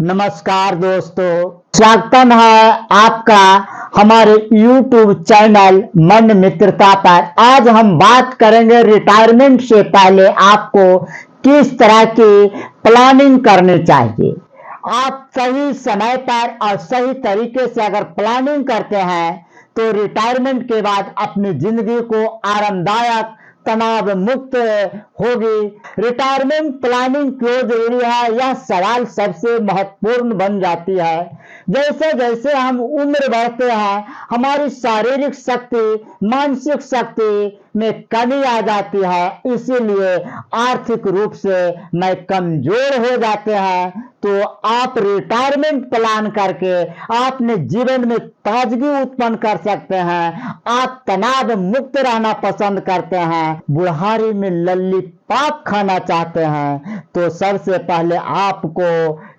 नमस्कार दोस्तों, स्वागत है आपका हमारे YouTube चैनल मन मित्रता पर। आज हम बात करेंगे रिटायरमेंट से पहले आपको किस तरह की प्लानिंग करनी चाहिए। आप सही समय पर और सही तरीके से अगर प्लानिंग करते हैं तो रिटायरमेंट के बाद अपनी जिंदगी को आरामदायक तनाव मुक्त होगी। रिटायरमेंट प्लानिंग क्यों जरूरी है, यह सवाल सबसे महत्वपूर्ण बन जाती है। जैसे जैसे हम उम्र बढ़ते हैं, हमारी शारीरिक शक्ति, मानसिक शक्ति में कमी आ जाती है, इसीलिए आर्थिक रूप से मैं कमजोर हो जाते हैं। तो आप रिटायरमेंट प्लान करके अपने जीवन में ताजगी उत्पन्न कर सकते हैं। आप तनाव मुक्त रहना पसंद करते हैं, बुढ़ारी में लल्लीपॉप खाना चाहते हैं, तो सबसे पहले आपको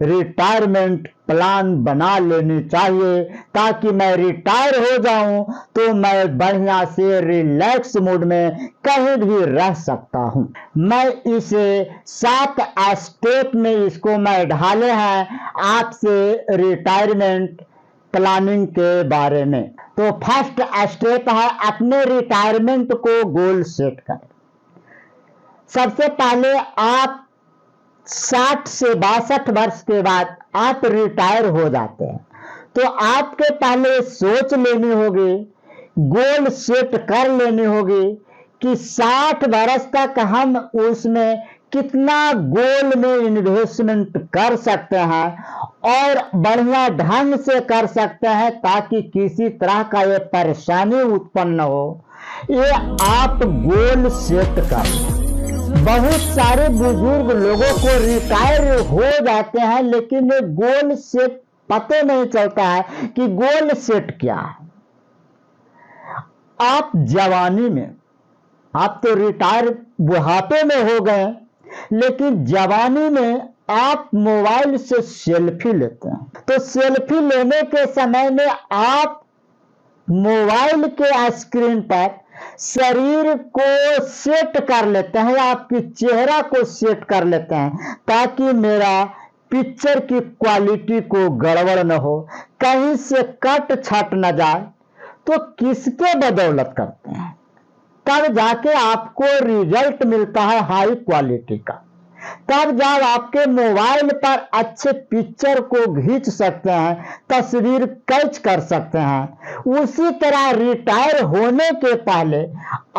रिटायरमेंट प्लान बना लेनी चाहिए, ताकि मैं रिटायर हो जाऊं तो मैं बढ़िया से रिलैक्स मूड में कहीं भी रह सकता हूं। मैं इसे 7 स्टेप में इसको मैं ढाले हैं आपसे रिटायरमेंट प्लानिंग के बारे में। तो फर्स्ट स्टेप है अपने रिटायरमेंट को गोल सेट करें। सबसे पहले आप 60 से 62 वर्ष के बाद आप रिटायर हो जाते हैं, तो आपके पहले सोच लेनी होगी, गोल सेट कर लेनी होगी कि 60 वर्ष तक हम उसमें कितना गोल में इन्वेस्टमेंट कर सकते हैं और बढ़िया ढंग से कर सकते हैं, ताकि किसी तरह का ये परेशानी उत्पन्न न हो। ये आप गोल सेट कर। बहुत सारे बुजुर्ग लोगों को रिटायर हो जाते हैं, लेकिन ये गोल सेट पता नहीं चलता है कि गोल सेट क्या है। आप जवानी में, आप तो रिटायर बुढ़ापे में हो गए, लेकिन जवानी में आप मोबाइल से सेल्फी लेते हैं, तो सेल्फी लेने के समय में आप मोबाइल के स्क्रीन पर शरीर को सेट कर लेते हैं, आपकी चेहरा को सेट कर लेते हैं, ताकि मेरा पिक्चर की क्वालिटी को गड़बड़ न हो, कहीं से कट छट न जाए। तो किसके बदौलत करते हैं, तब जाके आपको रिजल्ट मिलता है हाई क्वालिटी का। तब जब आपके मोबाइल पर अच्छे पिक्चर को खींच सकते हैं, तस्वीर कैच कर सकते हैं। उसी तरह रिटायर होने के पहले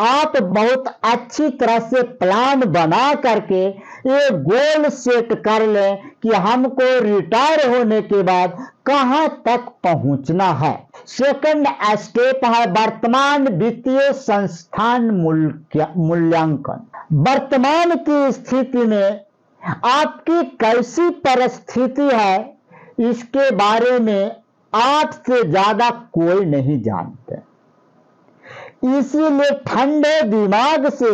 आप बहुत अच्छी तरह से प्लान बना करके ये गोल सेट कर लें कि हमको रिटायर होने के बाद कहां तक पहुंचना है। सेकंड स्टेप है वर्तमान वित्तीय संस्थान मूल्यांकन। वर्तमान की स्थिति में आपकी कैसी परिस्थिति है, इसके बारे में आपसे ज्यादा कोई नहीं जानते। इसीलिए ठंडे दिमाग से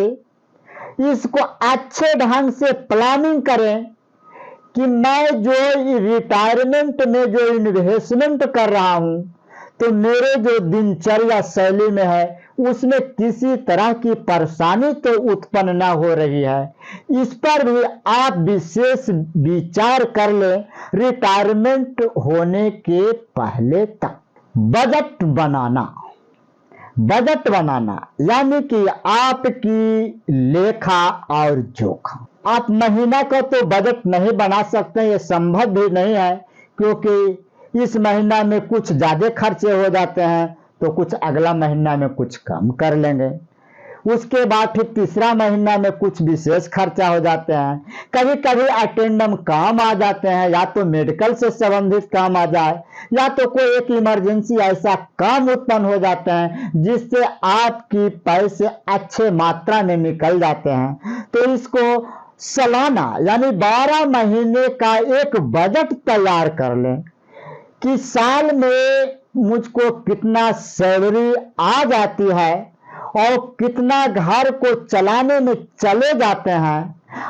इसको अच्छे ढंग से प्लानिंग करें कि मैं जो रिटायरमेंट में जो इन्वेस्टमेंट कर रहा हूं, तो मेरे जो दिनचर्या शैली में है उसमें किसी तरह की परेशानी तो उत्पन्न ना हो रही है। इस पर भी आप विशेष विचार कर लें रिटायरमेंट होने के पहले तक। बजट बनाना यानी कि आपकी लेखा और जोखा। आप महीना का तो बजट नहीं बना सकते, ये संभव भी नहीं है, क्योंकि इस महीना में कुछ ज्यादा खर्चे हो जाते हैं, तो कुछ अगला महीना में कुछ कम कर लेंगे। उसके बाद फिर तीसरा महीना में कुछ विशेष खर्चा हो जाते हैं। कभी कभी अटेंडम काम आ जाते हैं, या तो मेडिकल से संबंधित काम आ जाए, या तो कोई एक इमरजेंसी ऐसा काम उत्पन्न हो जाते हैं जिससे आपकी पैसे अच्छे मात्रा में निकल जाते हैं। तो इसको सालाना यानी 12 महीने का एक बजट तैयार कर लें कि साल में मुझको कितना सैलरी आ जाती है और कितना घर को चलाने में चले जाते हैं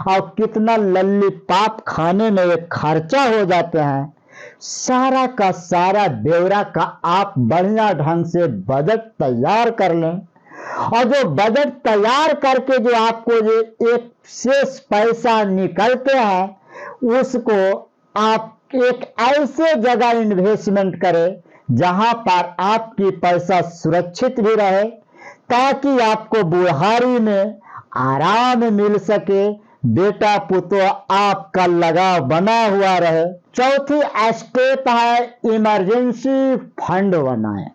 और कितना लल्लीपॉप खाने में खर्चा हो जाते हैं। सारा का सारा ब्यौरा का आप बढ़िया ढंग से बजट तैयार कर लें, और जो बजट तैयार करके जो आपको जो एक शेष पैसा निकलते हैं, उसको आप एक ऐसे जगह इन्वेस्टमेंट करें जहां पर आपकी पैसा सुरक्षित भी रहे, ताकि आपको बुढ़ारी में आराम मिल सके, बेटा पुतो आपका लगाव बना हुआ रहे। चौथी स्टेप है इमरजेंसी फंड बनाएं।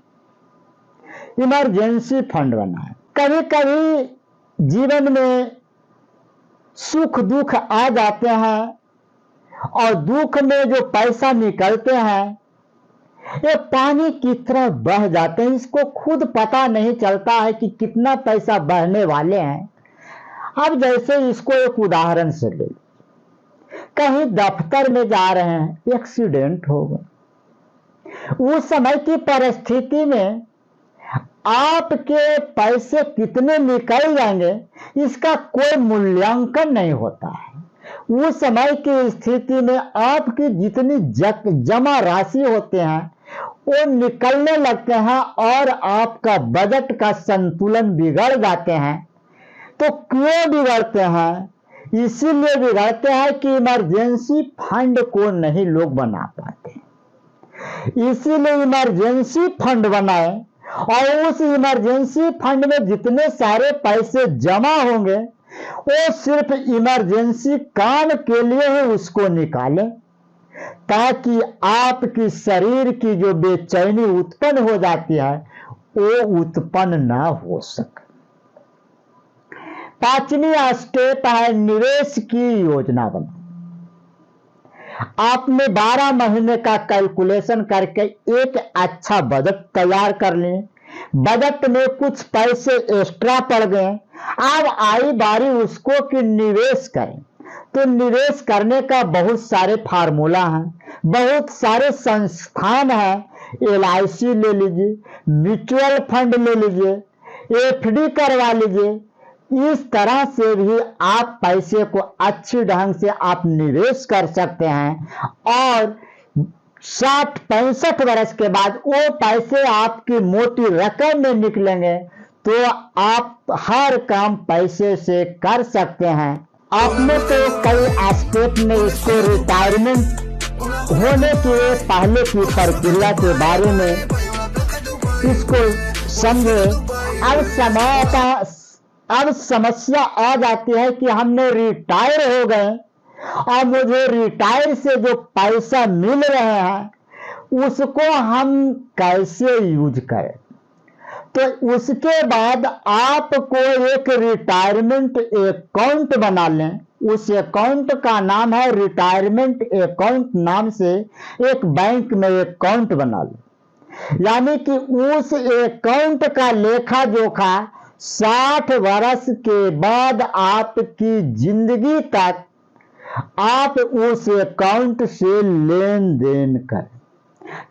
इमरजेंसी फंड बनाएं। कभी कभी जीवन में सुख दुख आ जाते हैं और दुख में जो पैसा निकलते हैं ये पानी की तरह बह जाते हैं, इसको खुद पता नहीं चलता है कि कितना पैसा बहने वाले हैं। अब जैसे इसको एक उदाहरण से ले, कहीं दफ्तर में जा रहे हैं, एक्सीडेंट हो गया, उस समय की परिस्थिति में आपके पैसे कितने निकल जाएंगे इसका कोई मूल्यांकन नहीं होता है। उस समय की स्थिति में आपकी जितनी जमा राशि होते हैं वो निकलने लगते हैं और आपका बजट का संतुलन बिगड़ जाते हैं। तो क्यों बिगड़ते हैं? इसीलिए बिगड़ते हैं कि इमरजेंसी फंड को नहीं लोग बना पाते। इसीलिए इमरजेंसी फंड बनाए और उस इमरजेंसी फंड में जितने सारे पैसे जमा होंगे वो सिर्फ इमरजेंसी काम के लिए ही उसको निकालें, ताकि आपकी शरीर की जो बेचैनी उत्पन्न हो जाती है वो उत्पन्न ना हो सके। पांचवी स्टेप है निवेश की योजना बनाना। आपने 12 महीने का कैलकुलेशन करके एक अच्छा बजट तैयार कर लें। बजट में कुछ पैसे एक्स्ट्रा पड़ गए, अब आई बारी उसको कि निवेश करें। तो निवेश करने का बहुत सारे फार्मूला हैं, बहुत सारे संस्थान हैं। LIC ले लीजिए, म्यूचुअल फंड ले लीजिए, FD करवा लीजिए। इस तरह से भी आप पैसे को अच्छी ढंग से आप निवेश कर सकते हैं और 60-65 वर्ष के बाद वो पैसे आपकी मोटी रकम में निकलेंगे तो आप हर काम पैसे से कर सकते हैं। आपने तो कई स्टेप में इसको रिटायरमेंट होने के पहले की प्रक्रिया के बारे में इसको समझे। अब समस्या आ जाती है कि हमने रिटायर हो गए और मुझे रिटायर से जो पैसा मिल रहे हैं उसको हम कैसे यूज करें। तो उसके बाद आपको एक रिटायरमेंट अकाउंट बना लें। उस अकाउंट का नाम है रिटायरमेंट अकाउंट, नाम से एक बैंक में अकाउंट बना लें। यानी कि उस अकाउंट का लेखा जोखा 60 वर्ष के बाद आपकी जिंदगी तक आप उस अकाउंट से लेन देन करें।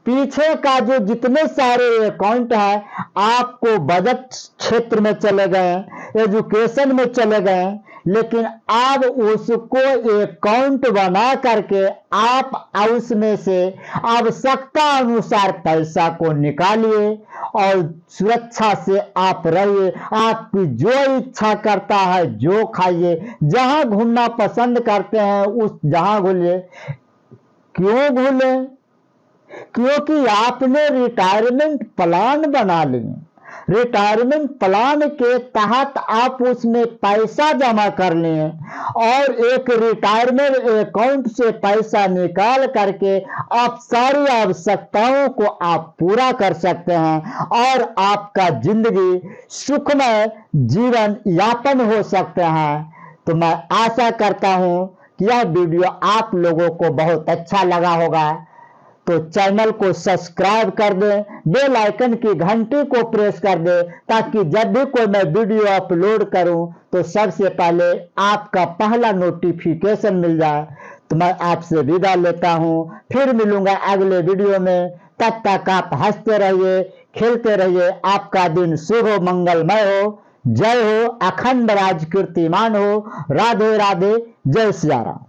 पीछे का जो जितने सारे अकाउंट है आपको बजट क्षेत्र में चले गए, एजुकेशन में चले गए, लेकिन अब उसको अकाउंट बना करके आप उसमें से आवश्यकता अनुसार पैसा को निकालिए और सुरक्षा से आप रहिए। आपकी जो इच्छा करता है जो खाइए, जहां घूमना पसंद करते हैं उस जहां घूमिए। क्यों घूमे? क्योंकि आपने रिटायरमेंट प्लान बना लिए। रिटायरमेंट प्लान के तहत आप उसमें पैसा जमा कर लिए और एक रिटायरमेंट अकाउंट से पैसा निकाल करके आप सारी आवश्यकताओं को आप पूरा कर सकते हैं और आपका जिंदगी सुखमय जीवन यापन हो सकता है। तो मैं आशा करता हूं कि यह वीडियो आप लोगों को बहुत अच्छा लगा होगा। तो चैनल को सब्सक्राइब कर दें, बेल आइकन की घंटी को प्रेस कर दें, ताकि जब भी कोई मैं वीडियो अपलोड करूं तो सबसे पहले आपका पहला नोटिफिकेशन मिल जाए। तो मैं आपसे विदा लेता हूं, फिर मिलूंगा अगले वीडियो में। तब तक आप हंसते रहिए, खेलते रहिए। आपका दिन शुभ हो, मंगलमय हो। जय हो, अखंड राज कीर्तिमान हो। राधे राधे, जय सिया राम।